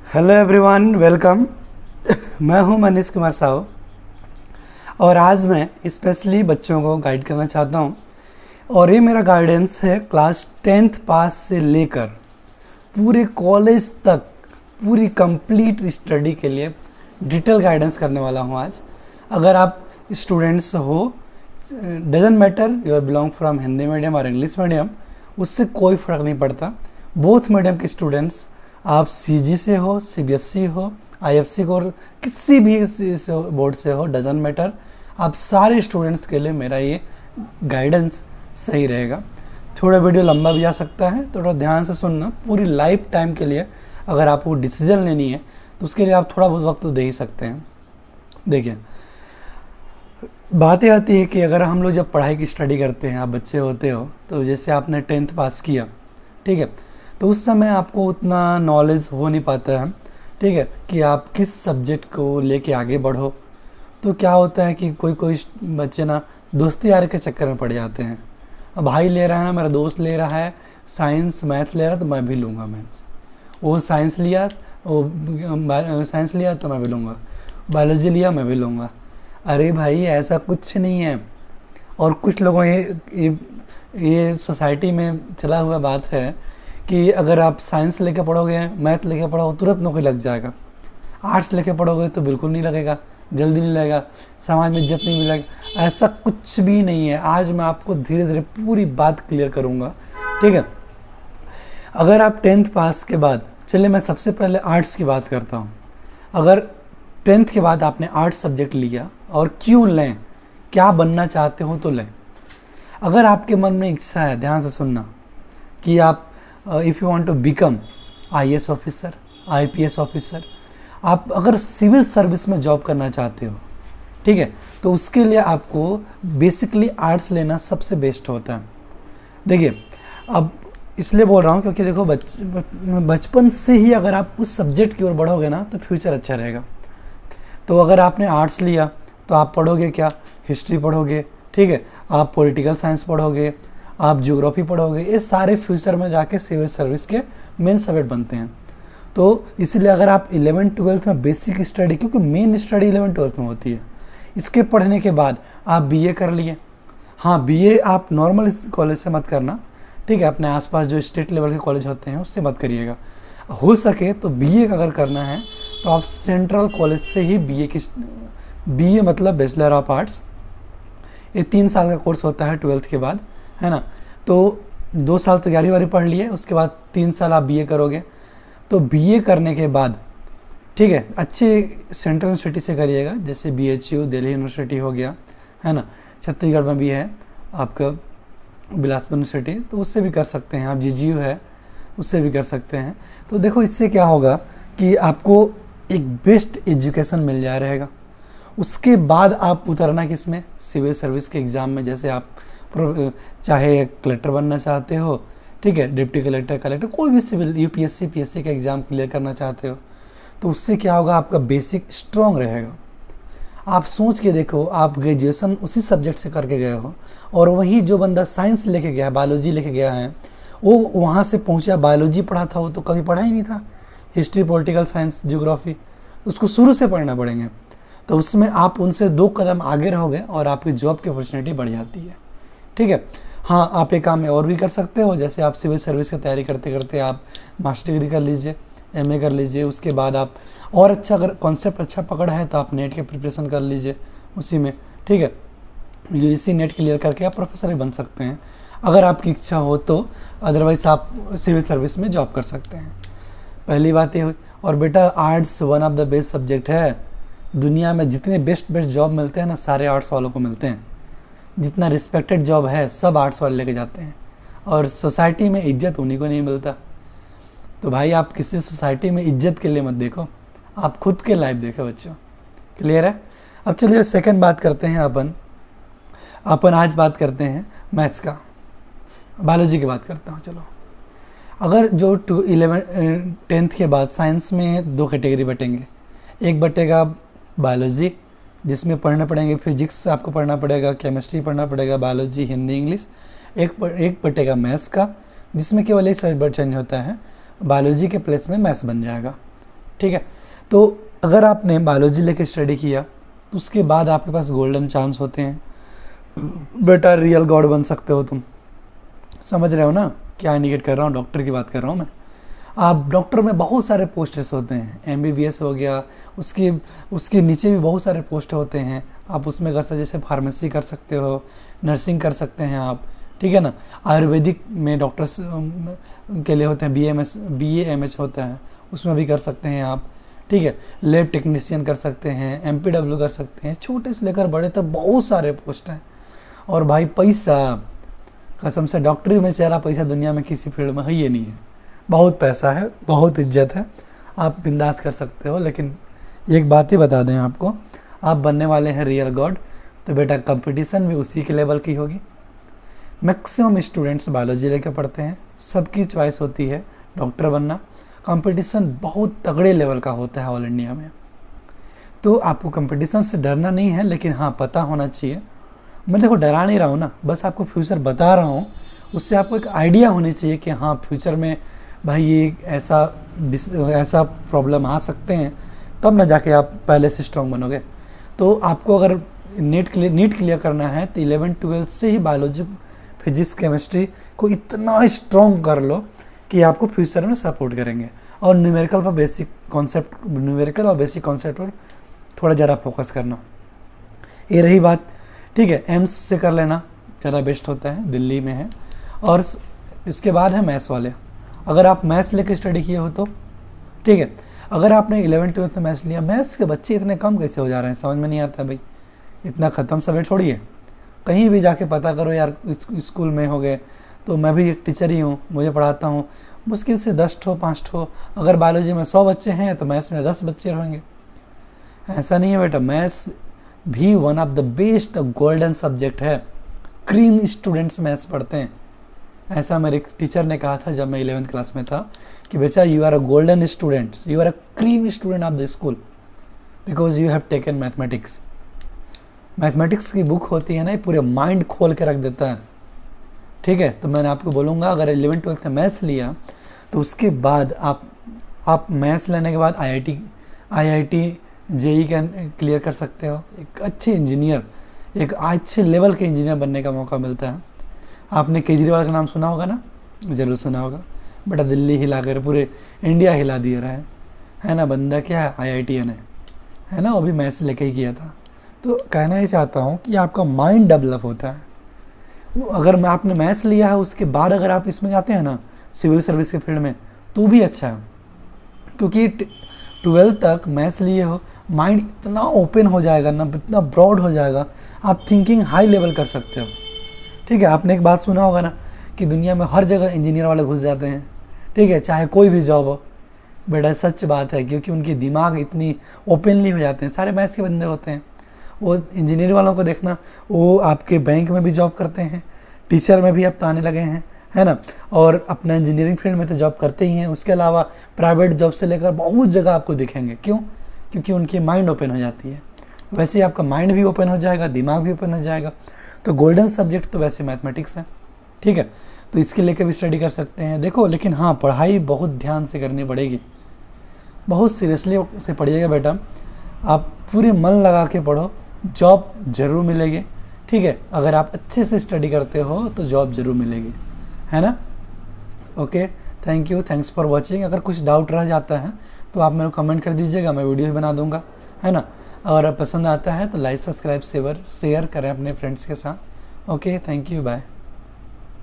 Hello everyone, welcome. मैं हूं मनीष कुमार साहू और आज मैं स्पेशली बच्चों को गाइड करना चाहता हूं। और ये मेरा गाइडेंस है क्लास 10th पास से लेकर पूरे कॉलेज तक पूरी कंप्लीट स्टडी के लिए डिटेल गाइडेंस करने वाला हूं आज। अगर आप स्टूडेंट्स हो, doesn't matter you are belong from Hindi medium और इंग्लिश मीडियम, उससे कोई फ़र्क नहीं पड़ता। बोथ मीडियम के स्टूडेंट्स, आप सीजी से हो, सीबीएसई हो, आईएफसी को, किसी भी बोर्ड से हो, डजंट मैटर, आप सारे स्टूडेंट्स के लिए मेरा ये गाइडेंस सही रहेगा। थोड़ा वीडियो लंबा भी आ सकता है, थोड़ा ध्यान से सुनना। पूरी लाइफ टाइम के लिए अगर आपको डिसीजन लेनी है तो उसके लिए आप थोड़ा बहुत वक्त तो दे ही सकते हैं। देखिए, बात यह आती है कि अगर हम लोग जब पढ़ाई की स्टडी करते हैं, आप बच्चे होते हो, तो जैसे आपने 10th पास किया, ठीक है, तो उस समय आपको उतना नॉलेज हो नहीं पाता है, ठीक है, कि आप किस सब्जेक्ट को लेके आगे बढ़ो। तो क्या होता है कि कोई कोई बच्चे ना दोस्ती यार के चक्कर में पड़ जाते हैं। अब भाई ले रहा है ना, मेरा दोस्त ले रहा है साइंस मैथ ले रहा है तो मैं भी लूँगा मैथ्स। वो साइंस लिया, वो साइंस लिया तो मैं भी लूँगा, बायोलॉजी लिया मैं भी लूँगा। अरे भाई, ऐसा कुछ नहीं है। और कुछ लोगों ये सोसाइटी में चला हुआ बात है कि अगर आप साइंस लेके पढ़ोगे, मैथ लेके पढ़ोगे, तुरंत नौकरी लग जाएगा। आर्ट्स लेके पढ़ोगे तो बिल्कुल नहीं लगेगा, जल्दी नहीं लगेगा, समाज में इज्जत नहीं मिलेगा। ऐसा कुछ भी नहीं है। आज मैं आपको धीरे धीरे पूरी बात क्लियर करूँगा, ठीक है। अगर आप 10th पास के बाद, चलिए मैं सबसे पहले आर्ट्स की बात करता हूँ। अगर 10th के बाद आपने आर्ट्स सब्जेक्ट लिया, और क्यों लें, क्या बनना चाहते हो तो लें। अगर आपके मन में इच्छा है, ध्यान से सुनना, कि आप if you want to become IAS officer, IPS officer, आप अगर सिविल सर्विस में जॉब करना चाहते हो, ठीक है, तो उसके लिए आपको बेसिकली आर्ट्स लेना सबसे बेस्ट होता है। देखिए, अब इसलिए बोल रहा हूँ क्योंकि देखो, बचपन से ही अगर आप उस सब्जेक्ट की ओर बढ़ोगे ना तो फ्यूचर अच्छा रहेगा। तो अगर आपने आर्ट्स लिया तो आप पढ़ोगे क्या, हिस्ट्री पढ़ोगे, ठीक है, आप पॉलिटिकल साइंस पढ़ोगे, आप ज्योग्राफी पढ़ोगे। ये सारे फ्यूचर में जाके सिविल सर्विस के मेन सब्जेक्ट बनते हैं। तो इसलिए अगर आप 11th-12th में बेसिक स्टडी, क्योंकि मेन स्टडी 11th-12th में होती है, इसके पढ़ने के बाद आप बीए कर लिए। हाँ, बीए आप नॉर्मल कॉलेज से मत करना, ठीक है, अपने आसपास जो स्टेट लेवल के कॉलेज होते हैं उससे मत करिएगा। हो सके तो बीए अगर करना है तो आप सेंट्रल कॉलेज से ही बीए मतलब बैचलर ऑफ आर्ट्स, ये 3 साल का कोर्स होता है 12th के बाद, है ना। तो 2 साल तो 11वीं पढ़ लिए, उसके बाद 3 साल आप बीए करोगे। तो बीए करने के बाद, ठीक है, अच्छे सेंट्रल यूनिवर्सिटी से करिएगा, जैसे बीएचयू दिल्ली यूनिवर्सिटी हो गया, है ना, छत्तीसगढ़ में भी है आपका बिलासपुर यूनिवर्सिटी, तो उससे भी कर सकते हैं। आप जीजीयू है, उससे भी कर सकते हैं। तो देखो, इससे क्या होगा कि आपको एक बेस्ट एजुकेशन मिल जाए रहेगा। उसके बाद आप उतरना किस में, सिविल सर्विस के एग्ज़ाम में। जैसे आप चाहे कलेक्टर बनना चाहते हो, ठीक है, डिप्टी कलेक्टर, कोई भी सिविल, यूपीएससी पीएससी का एग्ज़ाम क्लियर करना चाहते हो, तो उससे क्या होगा, आपका बेसिक स्ट्रॉन्ग रहेगा। आप सोच के देखो, आप ग्रेजुएशन उसी सब्जेक्ट से करके गए हो, और वहीं जो बंदा साइंस लेके गया है, बायोलॉजी लेके गया है, वो वहाँ से पहुँचा, बायोलॉजी पढ़ा था, वो तो कभी पढ़ा ही नहीं था, हिस्ट्री, पॉलिटिकल साइंस, ज्योग्राफी, उसको शुरू से पढ़ना पड़ेंगे। तो उसमें आप उनसे 2 कदम आगे रहोगे और आपकी जॉब की अपॉर्चुनिटी बढ़ जाती है, ठीक है। हाँ, आप एक काम में और भी कर सकते हो, जैसे आप सिविल सर्विस की तैयारी करते करते आप मास्टर डिग्री कर लीजिए, एमए कर लीजिए। उसके बाद आप और अच्छा, अगर कॉन्सेप्ट अच्छा पकड़ा है तो आप नेट के प्रिपरेशन कर लीजिए उसी में, ठीक है। यूजीसी नेट क्लियर करके आप प्रोफेसर भी बन सकते हैं अगर आपकी इच्छा हो तो। अदरवाइज आप सिविल सर्विस में जॉब कर सकते हैं। पहली बात ये हुई। और बेटा, arts one of the best subject है। दुनिया में जितने बेस्ट जॉब मिलते हैं ना, सारे आर्ट्स वालों को मिलते हैं। जितना रिस्पेक्टेड जॉब है सब आर्ट्स वाले लेके जाते हैं, और सोसाइटी में इज्जत उन्हीं को नहीं मिलता। तो भाई, आप किसी सोसाइटी में इज्जत के लिए मत देखो, आप खुद के लाइफ देखो बच्चों। क्लियर है। अब चलिए सेकंड बात करते हैं। अपन आज बात करते हैं मैथ्स का, बायोलॉजी की बात करता हूँ। चलो, अगर जो 10th के बाद साइंस में 2 कैटेगरी बटेंगे। एक बटेगा बायोलॉजी, जिसमें पढ़ना पड़ेंगे फिजिक्स, आपको पढ़ना पड़ेगा केमिस्ट्री, पढ़ना पड़ेगा बायोलॉजी, हिंदी, इंग्लिश। एक बटेगा मैथ्स का, जिसमें केवल एक सब्जेक्ट चेंज होता है, बायोलॉजी के प्लेस में मैथ्स बन जाएगा, ठीक है। तो अगर आपने बायोलॉजी लेके स्टडी किया तो उसके बाद आपके पास गोल्डन चांस होते हैं बेटा, रियल गॉड बन सकते हो तुम। समझ रहे हो ना क्या इंडिकेट कर रहा हूँ? डॉक्टर की बात कर रहा हूँ मैं। आप डॉक्टर में बहुत सारे पोस्ट्स होते हैं, MBBS हो गया, उसके नीचे भी बहुत सारे पोस्ट होते हैं। आप उसमें कर सकते, जैसे फार्मेसी कर सकते हो, नर्सिंग कर सकते हैं आप, ठीक है ना। आयुर्वेदिक में डॉक्टर्स के लिए होते हैं, BA MH होता है, उसमें भी कर सकते हैं आप, ठीक है। लैब टेक्नीशियन कर सकते हैं, MPW कर सकते हैं, छोटे से लेकर बड़े तक बहुत सारे पोस्ट हैं। और भाई पैसा, कसम से डॉक्टरी में सारा पैसा दुनिया में किसी फील्ड में है ये नहीं है। बहुत पैसा है, बहुत इज्जत है, आप बिंदास कर सकते हो। लेकिन एक बात ही बता दें आपको, आप बनने वाले हैं रियल गॉड, तो बेटा कंपटीशन भी उसी के लेवल की होगी। मैक्सिमम स्टूडेंट्स बायोलॉजी लेकर पढ़ते हैं, सबकी चॉइस होती है डॉक्टर बनना। कंपटीशन बहुत तगड़े लेवल का होता है ऑल इंडिया में। तो आपको कंपटीशन से डरना नहीं है, लेकिन हाँ पता होना चाहिए। मैं देखो डरा नहीं रहा हूँ ना, बस आपको फ्यूचर बता रहा हूँ, उससे आपको एक आइडिया होनी चाहिए कि हाँ फ्यूचर में भाई ये ऐसा प्रॉब्लम आ सकते हैं, तब ना जाके आप पहले से स्ट्रॉन्ग बनोगे। तो आपको अगर नीट क्लियर करना है तो 11-12 से ही बायोलॉजी, फिजिक्स, केमिस्ट्री को इतना स्ट्रॉन्ग कर लो कि आपको फ्यूचर में सपोर्ट करेंगे। और न्यूमेरिकल और बेसिक कॉन्सेप्ट पर थोड़ा ज़रा फोकस करना, ये रही बात, ठीक है। एम्स से कर लेना ज़रा बेस्ट होता है, दिल्ली में है। और इसके बाद है मैथ्स वाले, अगर आप मैथ्स लेके स्टडी किए हो तो ठीक है। अगर आपने 11-12 में मैथ्स लिया, मैथ्स के बच्चे इतने कम कैसे हो जा रहे हैं, समझ में नहीं आता भाई। इतना ख़त्म सब्जेक्ट थोड़ी है, कहीं भी जाके पता करो यार। स्कूल में हो गए, तो मैं भी एक टीचर ही हूँ, मुझे पढ़ाता हूँ, मुश्किल से 10-5 अगर बायोलॉजी में 100 बच्चे हैं तो मैथ्स में 10 बच्चे रहेंगे। ऐसा नहीं है बेटा, मैथ्स भी one of the best golden subject है। क्रीम स्टूडेंट्स मैथ्स पढ़ते हैं, ऐसा मेरे टीचर ने कहा था जब मैं 11th क्लास में था कि बेटा you are a golden student, you are a cream student of the school because you have taken mathematics. Mathematics की बुक होती है ना, ये पूरे माइंड खोल के रख देता है, ठीक है। तो मैंने आपको बोलूँगा अगर 11-12 में मैथ्स लिया तो उसके बाद आप मैथ्स लेने के बाद IIT JEE क्लियर कर सकते हो। एक अच्छे इंजीनियर, एक अच्छे लेवल के इंजीनियर बनने का मौका मिलता है। आपने केजरीवाल का नाम सुना होगा ना, ज़रूर सुना होगा बेटा, दिल्ली हिला कर पूरे इंडिया हिला दिया रहा है ना। बंदा क्या है, IITian है ना, वो भी मैथ्स लेके ही किया था। तो कहना ही चाहता हूँ कि आपका माइंड डेवलप होता है। अगर आपने मैथ्स लिया है उसके बाद अगर आप इसमें जाते हैं ना सिविल सर्विस के फील्ड में, तो भी अच्छा है, क्योंकि 12 तक मैथ्स लिए हो, माइंड इतना ओपन हो जाएगा ना, इतना ब्रॉड हो जाएगा, आप थिंकिंग हाई लेवल कर सकते हो, ठीक है। आपने एक बात सुना होगा ना कि दुनिया में हर जगह इंजीनियर वाले घुस जाते हैं, ठीक है, चाहे कोई भी जॉब हो। बेटा सच बात है, क्योंकि उनकी दिमाग इतनी ओपनली हो जाते हैं, सारे मैथ्स के बंदे होते हैं। वो इंजीनियर वालों को देखना, वो आपके बैंक में भी जॉब करते हैं, टीचर में भी अब तो आने लगे हैं, है ना। और अपना इंजीनियरिंग फील्ड में तो जॉब करते ही हैं, उसके अलावा प्राइवेट जॉब से लेकर बहुत जगह आपको दिखेंगे। क्यों? क्योंकि उनकी माइंड ओपन हो जाती है। वैसे ही आपका माइंड भी ओपन हो जाएगा, दिमाग भी ओपन हो जाएगा। तो गोल्डन सब्जेक्ट तो वैसे मैथमेटिक्स है, ठीक है। तो इसके लेकर भी स्टडी कर सकते हैं। देखो लेकिन हाँ, पढ़ाई बहुत ध्यान से करनी पड़ेगी, बहुत सीरियसली से पढ़िएगा बेटा। आप पूरे मन लगा के पढ़ो, जॉब ज़रूर मिलेगी, ठीक है। अगर आप अच्छे से स्टडी करते हो तो जॉब ज़रूर मिलेगी, है ना। Okay, thank you, thanks for watching. अगर कुछ डाउट रह जाता है तो आप मेरे को कमेंट कर दीजिएगा, मैं वीडियो भी बना दूंगा, है ना। और पसंद आता है तो लाइक, सब्सक्राइब, शेयर करें अपने फ्रेंड्स के साथ। Okay, thank you, bye.